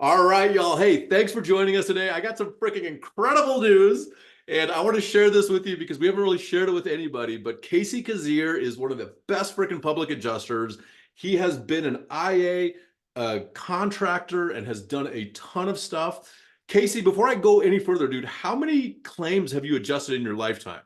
All right, y'all. Hey, thanks for joining us today. I got some freaking incredible news, and I want to share this with you because we haven't really shared it with anybody. But Casey Cazier is one of the best freaking public adjusters. He has been an IA, a contractor, and has done a ton of stuff. Casey, before I go any further, dude, how many claims have you adjusted in your lifetime?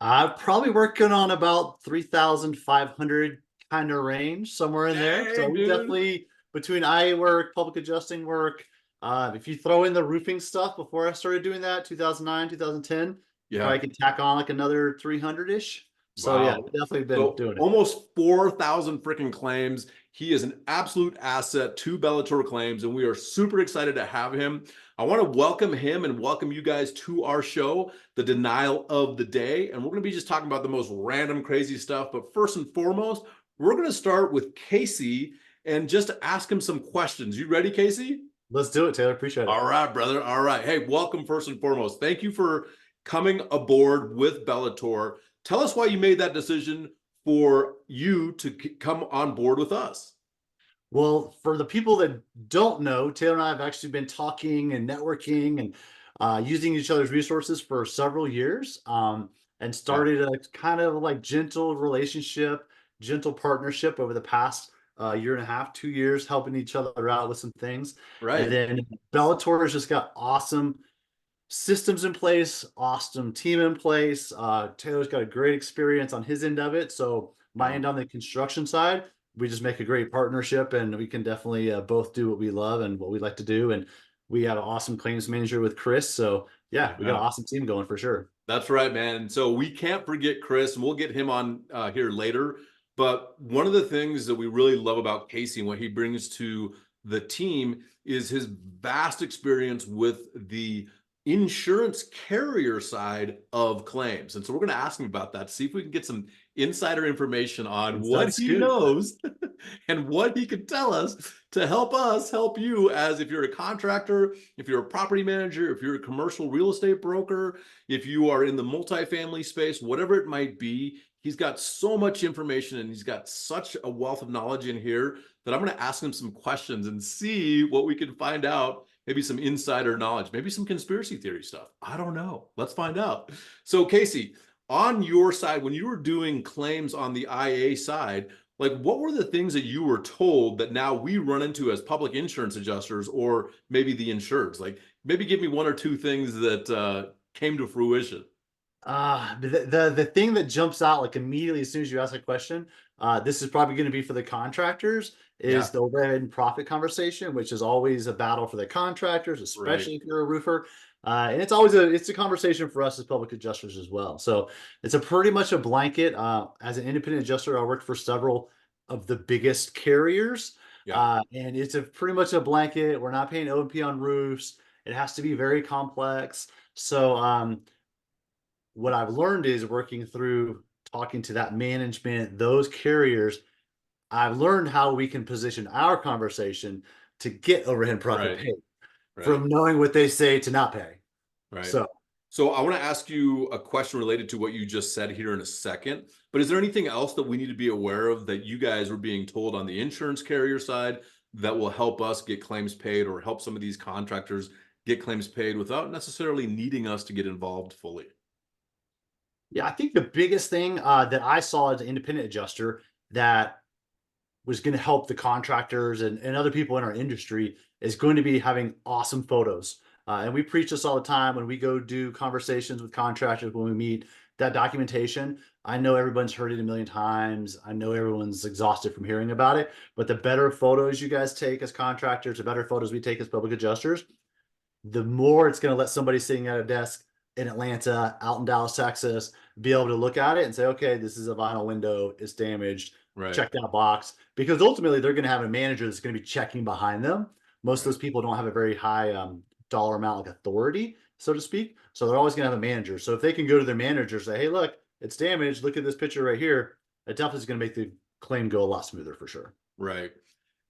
I'm probably working on about 3,500 kind of range, somewhere in there. So Dang, we dude. definitely, between IA work, public adjusting work, if you throw in the roofing stuff before I started doing that, 2009, 2010, you Yeah. probably could tack on like another 300-ish. So yeah, Wow. we've definitely been So doing it. almost 4,000 freaking claims. He is an absolute asset to Bellator Claims, and we are super excited to have him. I want to welcome him and welcome you guys to our show, The Denial of the Day. And we're going to be just talking about the most random, crazy stuff. But first and foremost, we're going to start with Casey and just ask him some questions. You ready, Casey? Let's do it, Taylor. Appreciate it. All right, brother. All right. Hey, welcome first and foremost. Thank you for coming aboard with Bellator. Tell us why you made that decision for you to come on board with us. Well, for the people that don't know, Taylor and I have actually been talking and networking and using each other's resources for several years, and Yeah. started a kind of like gentle relationship, gentle partnership over the past year and a half, 2 years, helping each other out with some things. And Right. then Bellator has just got awesome systems in place, awesome team in place. Taylor's got a great experience on his end of it. So my Yeah. end on the construction side, we just make a great partnership, and we can definitely both do what we love and what we like to do. And we have an awesome claims manager with Chris. So yeah, we got an Amen. awesome team going for sure. That's right, man. So we can't forget Chris, and we'll get him on here later. But one of the things that we really love about Casey and what he brings to the team is his vast experience with the insurance carrier side of claims. And so we're going to ask him about that, see if we can get some insider information on what Inside he scoop. knows and what he can tell us help you as if you're a contractor, if you're a property manager, if you're a commercial real estate broker, if you are in the multifamily space, whatever it might be. He's got so much information and he's got such a wealth of knowledge in here that I'm going to ask him some questions and see what we can find out. Maybe some insider knowledge, maybe some conspiracy theory stuff. I don't know. Let's find out. So, Casey, on your side, when you were doing claims on the IA side, like what were the things that you were told that now we run into as public insurance adjusters or maybe the insureds? Like maybe give me one or two things that came to fruition. The thing that jumps out like immediately as soon as you ask a question, this is probably going to be for the contractors, is Yeah, the overhead and profit conversation, which is always a battle for the contractors, right. especially if you're a roofer. And it's a conversation for us as public adjusters as well. So it's a pretty much a blanket. As an independent adjuster, I worked for several of the biggest carriers, Yeah, and it's a pretty much a blanket. We're not paying O&P on roofs. It has to be very complex. So what I've learned is working through talking to that management, those carriers, I've learned how we can position our conversation to get overhead profit right, paid right, from knowing what they say to not pay. right. So So I want to ask you a question related to what you just said here in a second. But is there anything else that we need to be aware of that you guys were being told on the insurance carrier side that will help us get claims paid or help some of these contractors get claims paid without necessarily needing us to get involved fully? yeah, I think the biggest thing that I saw as an independent adjuster that was going to help the contractors and other people in our industry is going to be having awesome photos. And we preach this all the time when we go do conversations with contractors, when we meet that documentation. I know everyone's heard it a million times. I know everyone's exhausted from hearing about it, but the better photos you guys take as contractors, the better photos we take as public adjusters, the more it's going to let somebody sitting at a desk in Atlanta, out in Dallas, Texas, be able to look at it and say, okay, this is a vinyl window, it's damaged, Right, check that box. Because ultimately, they're going to have a manager that's going to be checking behind them. Most of right. those people don't have a very high dollar amount, like authority, so to speak. So they're always going to have a manager. So if they can go to their manager and say, hey, look, it's damaged. Look at this picture right here. It definitely is going to make the claim go a lot smoother for sure. Right.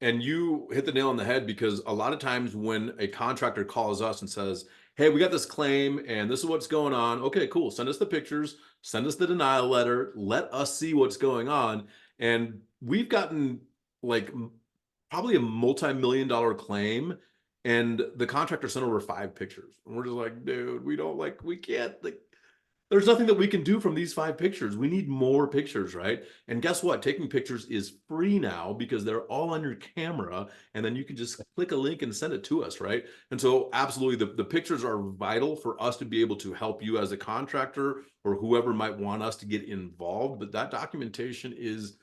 And you hit the nail on the head because a lot of times when a contractor calls us and says, hey, we got this claim and this is what's going on. Okay, cool. Send us the pictures, send us the denial letter, let us see what's going on. And we've gotten like probably a multi-million dollar claim And the contractor sent over 5 pictures. And we're just like, dude, we can't, like, there's nothing that we can do from these 5 pictures. We need more pictures, right? And guess what? Taking pictures is free now because they're all on your camera. And then you can just click a link and send it to us, right? And so, absolutely, the pictures are vital for us to be able to help you as a contractor or whoever might want us to get involved. But that documentation is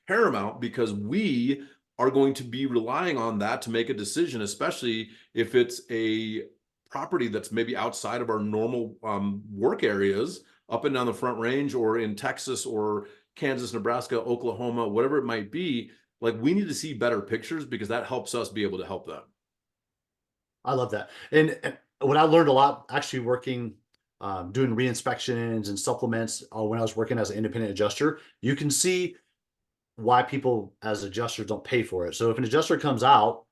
paramount because we are going to be relying on that to make a decision, especially if it's a property that's maybe outside of our normal work areas, up and down the Front Range, or in Texas or Kansas, Nebraska, Oklahoma, whatever it might be. Like, we need to see better pictures because that helps us be able to help them. I love that. And what I learned a lot actually working, doing re-inspections and supplements when I was working as an independent adjuster, you can see why people as adjusters don't pay for it. So if an adjuster comes out,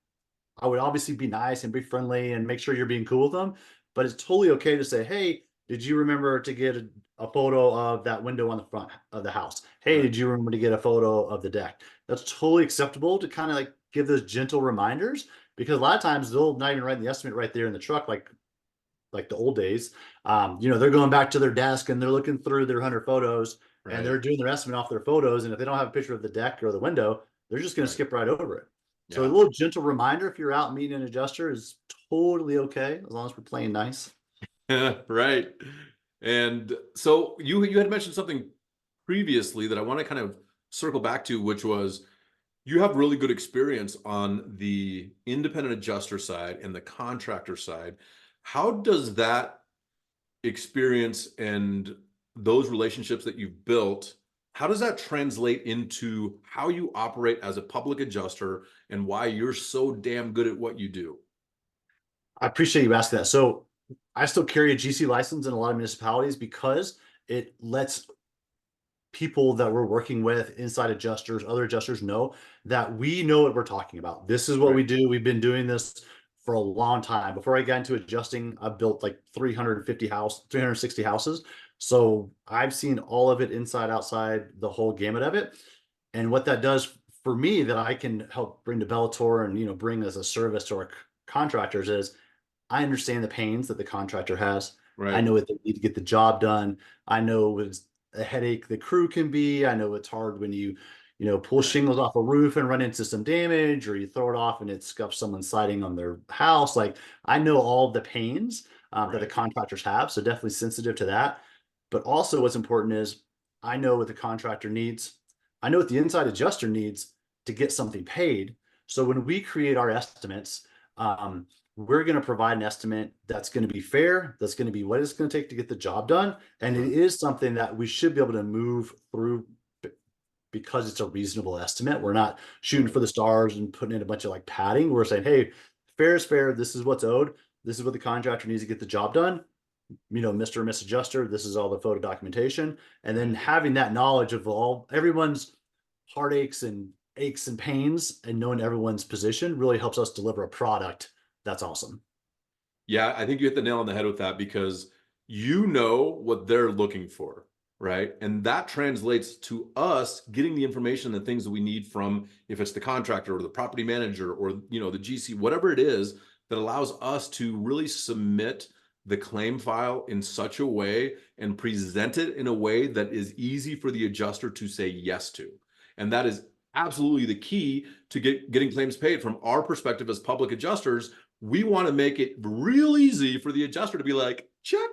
I would obviously be nice and be friendly and make sure you're being cool with them. But it's totally okay to say, hey, did you remember to get a photo of that window on the front of the house? Hey, Right. did you remember to get a photo of the deck? That's totally acceptable to kind of like give those gentle reminders, because a lot of times they'll not even write the estimate right there in the truck, like the old days. They're going back to their desk and they're looking through their 100 photos and Right. they're doing their estimate off their photos. And if they don't have a picture of the deck or the window, they're just going to Right. skip right over it. So a Yeah. little gentle reminder if you're out meeting an adjuster is totally okay as long as we're playing nice. Right. And so you had mentioned something previously that I want to kind of circle back to, which was you have really good experience on the independent adjuster side and the contractor side. How does that experience and those relationships that you've built, how does that translate into how you operate as a public adjuster and why you're so damn good at what you do? I appreciate you asking that. So I still carry a GC license in a lot of municipalities because it lets people that we're working with, inside adjusters, other adjusters, know that we know what we're talking about. This is what Right. we do. We've been doing this for a long time. Before I got into adjusting, I built like 360 houses. So I've seen all of it inside, outside, the whole gamut of it. And what that does for me that I can help bring to Bellator and bring as a service to our contractors is I understand the pains that the contractor has. I Right. know what they need to get the job done. I know it's a headache the crew can be. I know it's hard when pull Right. shingles off a roof and run into some damage, or you throw it off and it scuffs someone's siding on their house. Like, I know all the pains that the Right. contractors have. So definitely sensitive to that. But also what's important is I know what the contractor needs. I know what the inside adjuster needs to get something paid. So when we create our estimates, we're going to provide an estimate that's going to be fair, that's going to be what it's going to take to get the job done. And it Right. is something that we should be able to move through because it's a reasonable estimate. We're not shooting Right. for the stars and putting in a bunch of like padding. We're saying, hey, fair is fair. This is what's owed. This is what the contractor needs to get the job done. Mr. and Miss Adjuster, this is all the photo documentation. And then Right. having that knowledge of everyone's heartaches and aches and pains and knowing everyone's position really helps us deliver a product that's awesome. Yeah, I think you hit the nail on the head with that because you know what they're looking for, right? And that translates to us getting the information, the things that we need from, if it's the contractor or the property manager or the GC, whatever it is, that allows us to really submit the claim file in such a way and present it in a way that is easy for the adjuster to say yes to. And that is absolutely the key to getting claims paid from our perspective as public adjusters. We want to make it real easy for the adjuster to be like, check,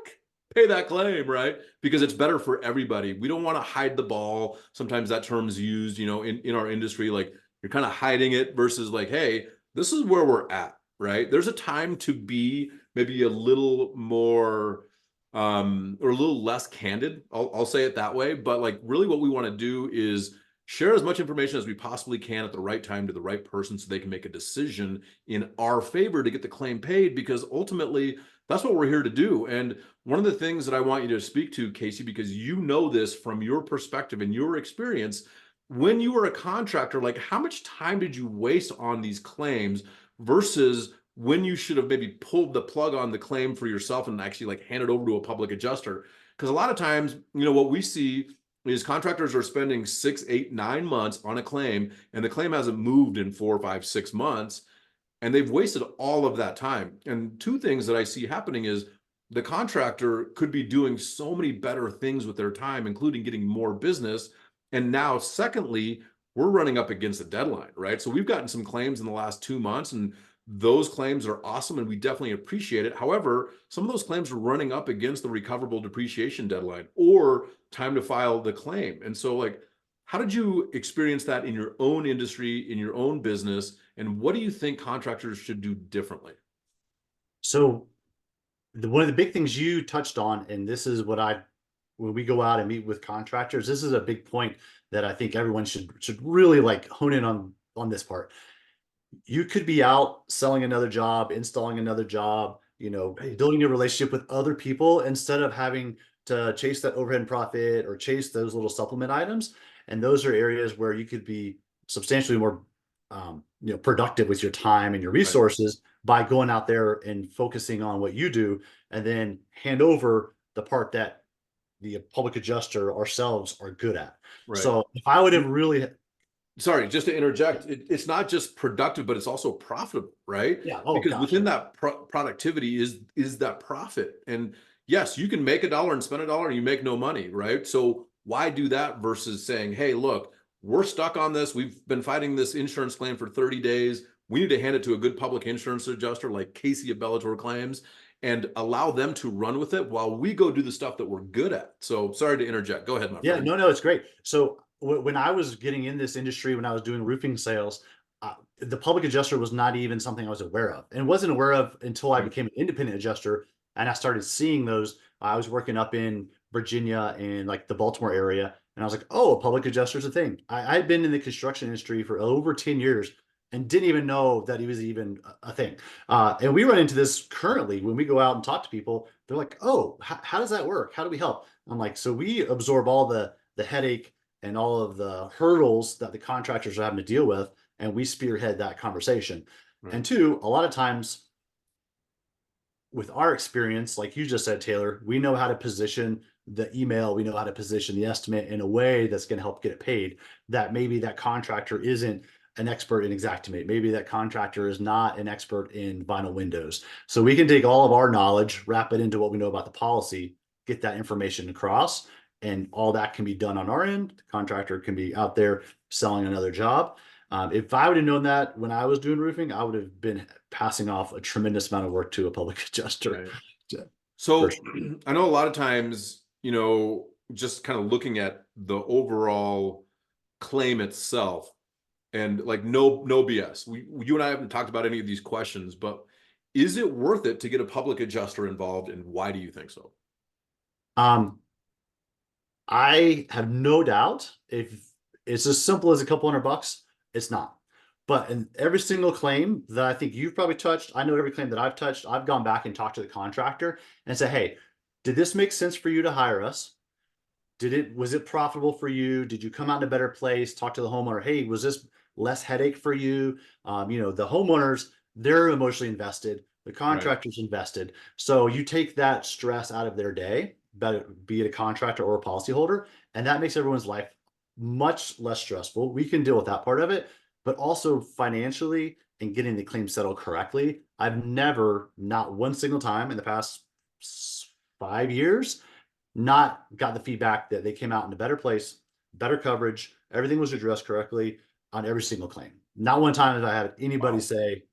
pay that claim, right? Because it's better for everybody. We don't want to hide the ball. Sometimes that term's used, in our industry, like you're kind of hiding it versus like, hey, this is where we're at, right? There's a time to be maybe a little more or a little less candid. I'll say it that way. But like really what we want to do is share as much information as we possibly can at the right time to the right person so they can make a decision in our favor to get the claim paid, because ultimately that's what we're here to do. And one of the things that I want you to speak to, Casey, because you know this from your perspective and your experience, when you were a contractor, like how much time did you waste on these claims versus when you should have maybe pulled the plug on the claim for yourself and actually like hand it over to a public adjuster? Because a lot of times, what we see is contractors are spending 6, 8, 9 months on a claim, and the claim hasn't moved in 4, 5, 6 months. and they've wasted all of that time. And two things that I see happening is the contractor could be doing so many better things with their time, including getting more business. And now, secondly, we're running up against a deadline, right? So we've gotten some claims in the last 2 months, and those claims are awesome and we definitely appreciate it. However, some of those claims are running up against the recoverable depreciation deadline or time to file the claim. And so, like, how did you experience that in your own industry, in your own business? And what do you think contractors should do differently? So one of the big things you touched on, and this is what when we go out and meet with contractors, this is a big point that I think everyone should really like hone in on this part. You could be out selling another job, installing another job, Right. building a relationship with other people instead of having to chase that overhead and profit or chase those little supplement items. And those are areas where you could be substantially more, productive with your time and your Right. resources by going out there and focusing on what you do, and then hand over the part that the public adjuster ourselves are good at. Right. So if I would have really, Sorry, just to interject, it's not just productive, but it's also profitable, right? yeah, oh Because gosh, within that productivity is that profit. And yes, you can make a dollar and spend a dollar and you make no money, right? So why do that versus saying, hey, look, we're stuck on this. We've been fighting this insurance claim for 30 days. We need to hand it to a good public insurance adjuster like Casey at Bellator Claims and allow them to run with it while we go do the stuff that we're good at. So sorry to interject. Go ahead, my yeah, friend. no, it's great. So when I was getting in this industry, when I was doing roofing sales, the public adjuster was not even something I was aware of, and wasn't aware of until I Right. became an independent adjuster, and I started seeing those. I was working up in Virginia and like the Baltimore area, and I was like, oh, a public adjuster is a thing. I'd been in the construction industry for over 10 years and didn't even know that he was even a thing. And we run into this currently when we go out and talk to people. They're like, oh, how does that work? How do we help? I'm like, so we absorb all the headache and all of the hurdles that the contractors are having to deal with, and we spearhead that conversation. Right. And two, a lot of times with our experience, like you just said, Taylor, we know how to position the email, we know how to position the estimate in a way that's going to help get it paid. That maybe that contractor isn't an expert in Xactimate. Maybe that contractor is not an expert in vinyl windows. So we can take all of our knowledge, wrap it into what we know about the policy, get that information across, and all that can be done on our end. The contractor can be out there selling another job. If I would have known that when I was doing roofing, I would have been passing off a tremendous amount of work to a public adjuster. Right. For So sure. I know a lot of times, just kind of looking at the overall claim itself and like no BS. You and I haven't talked about any of these questions, but is it worth it to get a public adjuster involved and why do you think so? Um, I have no doubt if it's as simple as a couple $100, it's not. But in every single claim that I think you've probably touched, I know every claim that I've touched, I've gone back and talked to the contractor and said, hey, did this make sense for you to hire us? Was it profitable for you? Did you come out in a better place? Talk to the homeowner. Hey, was this less headache for you? The homeowners, they're emotionally invested. The Right. contractor's invested. So you take that stress out of their day, be it a contractor or a policyholder, and that makes everyone's life much less stressful. We can deal with that part of it, but also financially and getting the claim settled correctly. I've never, not one single time in the past 5 years, not got the feedback that they came out in a better place, better coverage, everything was addressed correctly on every single claim. Not one time have I had anybody Wow. say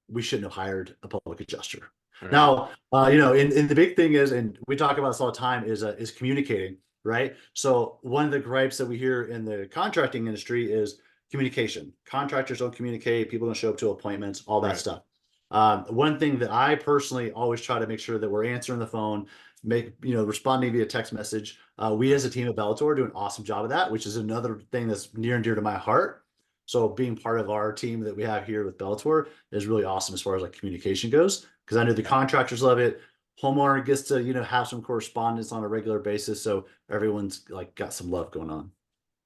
we shouldn't have hired a public adjuster. All right. Now, and the big thing is, and we talk about this all the time, is communicating, right? So one of the gripes that we hear in the contracting industry is communication. Contractors don't communicate, people don't show up to appointments, all that Right. stuff. One thing that I personally always try to make sure that we're answering the phone, responding via text message. We as a team at Bellator do an awesome job of that, which is another thing that's near and dear to my heart. So being part of our team that we have here with Bellator is really awesome as far as like communication goes, because I know the Yeah. contractors love it. Homeowner gets to, have some correspondence on a regular basis. So everyone's like got some love going on.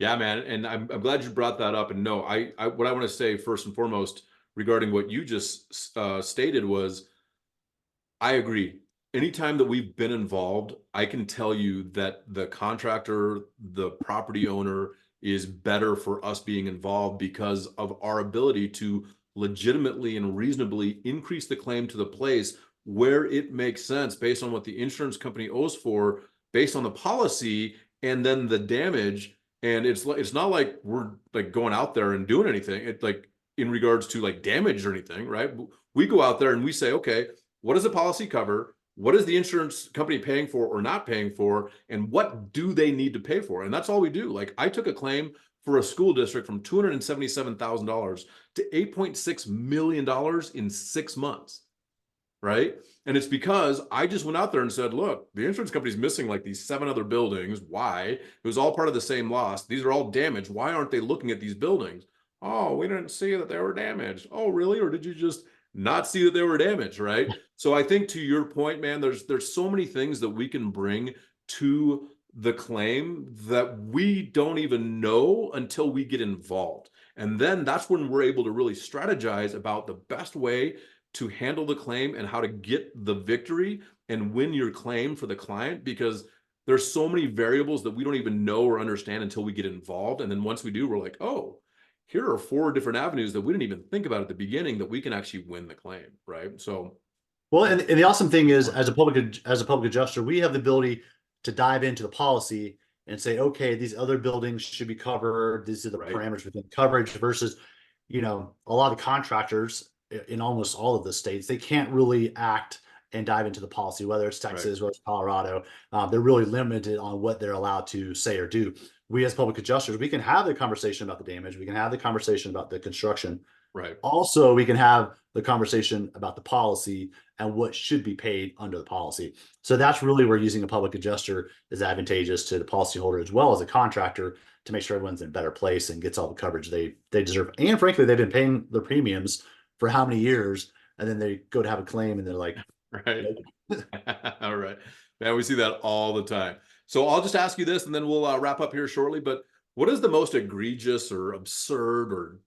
Yeah, man. And I'm glad you brought that up. And no, what I want to say first and foremost regarding what you just stated was I agree. Anytime that we've been involved, I can tell you that the contractor, the property owner is better for us being involved because of our ability to legitimately and reasonably increase the claim to the place where it makes sense based on what the insurance company owes for, based on the policy, and then the damage. And it's not like we're like going out there and doing anything. It's like in regards to like damage or anything, right? We go out there and we say, okay, what does the policy cover? What is the insurance company paying for or not paying for? And what do they need to pay for? And that's all we do. Like I took a claim for a school district from $277,000 to $8.6 million in 6 months. Right. And it's because I just went out there and said, look, the insurance company's missing like these 7 other buildings. Why? It was all part of the same loss. These are all damaged. Why aren't they looking at these buildings? Oh, we didn't see that they were damaged. Oh, really? Or did you just not see that they were damaged? Right. So I think to your point, man, there's so many things that we can bring to the claim that we don't even know until we get involved. And then that's when we're able to really strategize about the best way to handle the claim and how to get the victory and win your claim for the client, because there's so many variables that we don't even know or understand until we get involved. And then once we do, we're like, oh, here are 4 different avenues that we didn't even think about at the beginning that we can actually win the claim, right? So, Well, and the awesome thing is, as a public adjuster, we have the ability to dive into the policy and say, okay, these other buildings should be covered. These are the right, parameters within coverage versus, a lot of contractors in almost all of the states, they can't really act and dive into the policy, whether it's right, Texas, whether it's Colorado. They're really limited on what they're allowed to say or do. We as public adjusters, we can have the conversation about the damage. We can have the conversation about the construction. right. Also, we can have the conversation about the policy and what should be paid under the policy. So that's really where using a public adjuster is advantageous to the policyholder as well as a contractor to make sure everyone's in a better place and gets all the coverage they deserve. And frankly, they've been paying their premiums for how many years, and then they go to have a claim and they're like, Right. nope. All right. Man, we see that all the time. So I'll just ask you this and then we'll wrap up here shortly. But what is the most egregious or absurd or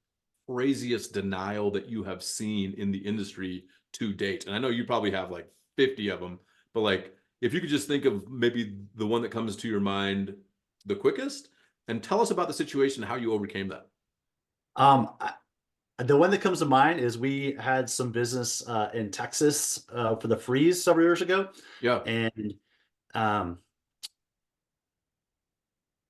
craziest denial that you have seen in the industry to date? And I know you probably have like 50 of them, but like if you could just think of maybe the one that comes to your mind the quickest and tell us about the situation, how you overcame that. The one that comes to mind is we had some business in Texas for the freeze several years ago, Yeah. and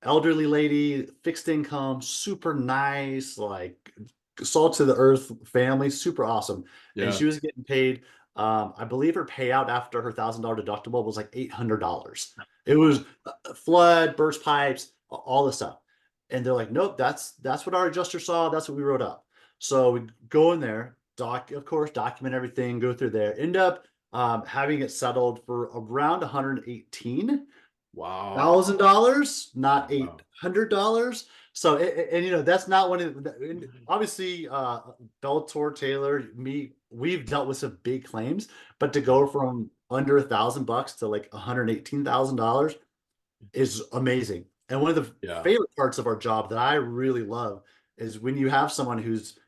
elderly lady, fixed income, super nice, like salt to the earth family, super awesome. And Yeah. she was getting paid. I believe her payout after her $1,000 deductible was like $800. It was flood, burst pipes, all this stuff. And they're like, nope, that's what our adjuster saw. That's what we wrote up. So we go in there, of course, document everything, go through there, end up having it settled for around 118. Wow. $1,000, not Wow. $800. So, and that's not one of obviously, Bellator, Taylor, me, we've dealt with some big claims, but to go from under $1,000 to like $118,000 is amazing. And one of the Yeah. favorite parts of our job that I really love is when you have someone who's,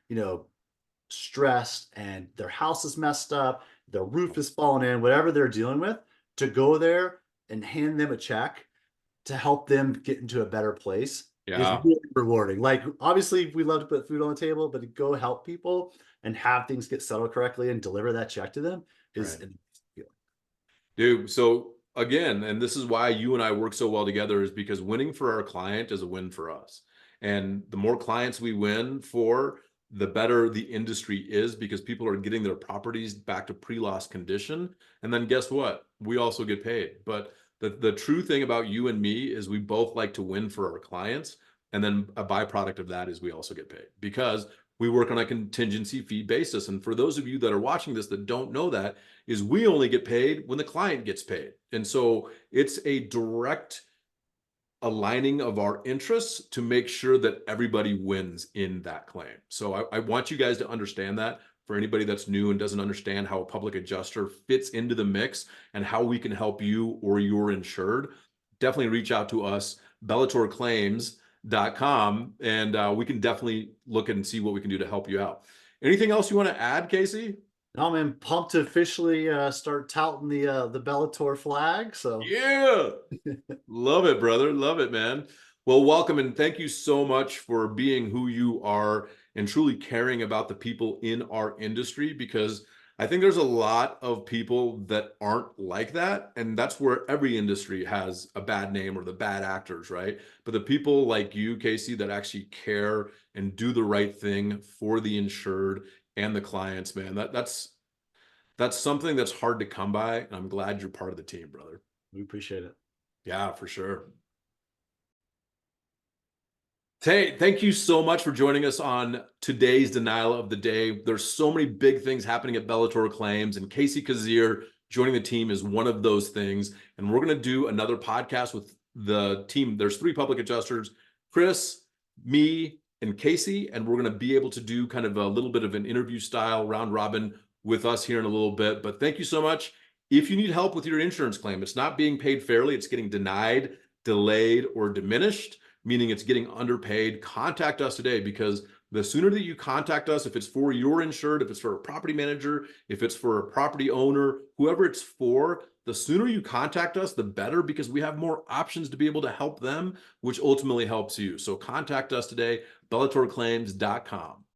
stressed and their house is messed up, their roof is falling in, whatever they're dealing with, to go there and hand them a check to help them get into a better place is Yeah. really rewarding. Like, obviously, we love to put food on the table, but to go help people and have things get settled correctly and deliver that check to them is Right. an feeling. Dude, so again, and this is why you and I work so well together, is because winning for our client is a win for us. And the more clients we win for, the better the industry is, because people are getting their properties back to pre-loss condition. And then guess what? We also get paid. But the true thing about you and me is we both like to win for our clients. And then a byproduct of that is we also get paid because we work on a contingency fee basis. And for those of you that are watching this that don't know that, is we only get paid when the client gets paid. And so it's a direct aligning of our interests to make sure that everybody wins in that claim. So I want you guys to understand that. For anybody that's new and doesn't understand how a public adjuster fits into the mix and how we can help you or your insured, definitely reach out to us, bellatorclaims.com, and we can definitely look and see what we can do to help you out. Anything else you want to add, Casey? No, I'm pumped to officially start touting the Bellator flag. So Yeah. Love it, brother. Love it, man. Well, welcome and thank you so much for being who you are and truly caring about the people in our industry, because I think there's a lot of people that aren't like that. And that's where every industry has a bad name, or the bad actors, right? But the people like you, Casey, that actually care and do the right thing for the insured and the clients, man, that's something that's hard to come by. And I'm glad you're part of the team, brother. We appreciate it. Yeah, for sure. Hey, thank you so much for joining us on today's Denial of the Day. There's so many big things happening at Bellator Claims, and Casey Cazier joining the team is one of those things. And we're going to do another podcast with the team. There's 3 public adjusters, Chris, me, and Casey, and we're going to be able to do kind of a little bit of an interview style round robin with us here in a little bit. But thank you so much. If you need help with your insurance claim, it's not being paid fairly, it's getting denied, delayed, or diminished, meaning it's getting underpaid, contact us today, because the sooner that you contact us, if it's for your insured, if it's for a property manager, if it's for a property owner, whoever it's for, the sooner you contact us, the better, because we have more options to be able to help them, which ultimately helps you. So contact us today, bellatorclaims.com.